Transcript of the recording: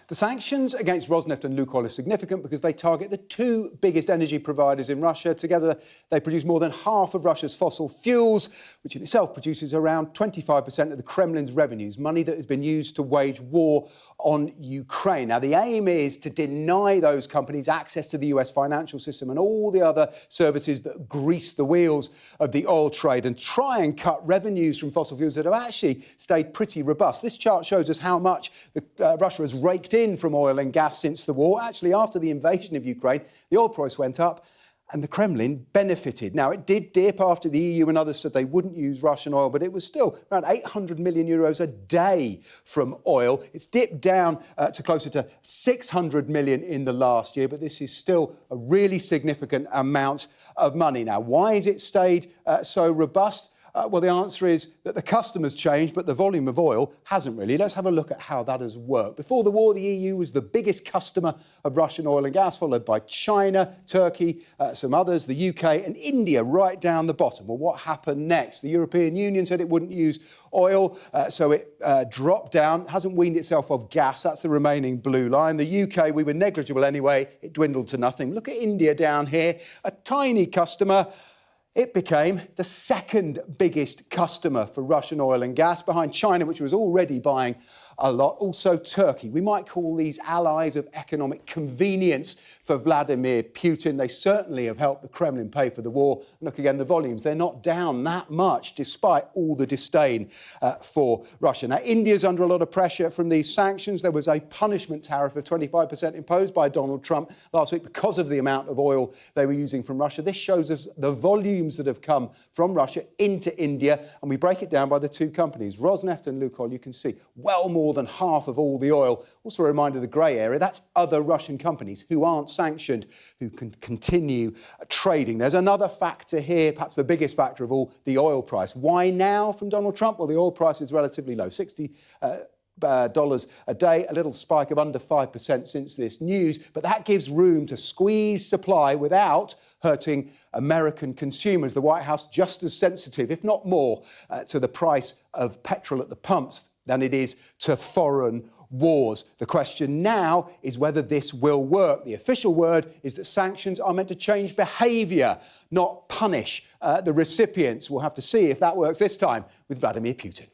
The sanctions against Rosneft and Lukoil are significant because they target the two biggest energy providers in Russia. Together, they produce more than half of Russia's fossil fuels, which in itself produces around 25% of the Kremlin's revenues, money that has been used to wage war on Ukraine. Now, the aim is to deny those companies access to the US financial system and all the other services that grease the wheels of the oil trade and try and cut revenues from fossil fuels that have actually stayed pretty robust. This chart shows us how much Russia has raked in from oil and gas since the war. Actually, after the invasion of Ukraine, the oil price went up and the Kremlin benefited. Now, it did dip after the EU and others said they wouldn't use Russian oil, but it was still around 800 million euros a day from oil. It's dipped down to closer to 600 million in the last year, but this is still a really significant amount of money. Now, why has it stayed so robust? Well, the answer is that the customers changed, but the volume of oil hasn't really. Let's have a look at how that has worked. Before the war, the EU was the biggest customer of Russian oil and gas, followed by China, Turkey, some others, the UK and India right down the bottom. Well, what happened next? The European Union said it wouldn't use oil, so it dropped down, hasn't weaned itself off gas. That's the remaining blue line. The UK, we were negligible anyway. It dwindled to nothing. Look at India down here, a tiny customer. It became the second biggest customer for Russian oil and gas, behind China, which was already buying a lot. Also Turkey. We might call these allies of economic convenience for Vladimir Putin. They certainly have helped the Kremlin pay for the war. Look again, the volumes, they're not down that much, despite all the disdain for Russia. Now, India's under a lot of pressure from these sanctions. There was a punishment tariff of 25% imposed by Donald Trump last week because of the amount of oil they were using from Russia. This shows us the volumes that have come from Russia into India, and we break it down by the two companies, Rosneft and Lukoil. You can see well more than half of all the oil. Also a reminder of the grey area, that's other Russian companies who aren't sanctioned, who can continue trading. There's another factor here, perhaps the biggest factor of all, the oil price. Why now from Donald Trump? Well, the oil price is relatively low, $60 a day, a little spike of under 5% since this news, but that gives room to squeeze supply without hurting American consumers. The White House just as sensitive, if not more, to the price of petrol at the pumps than it is to foreign wars. The question now is whether this will work. The official word is that sanctions are meant to change behaviour, not punish the recipients. We'll have to see if that works this time with Vladimir Putin.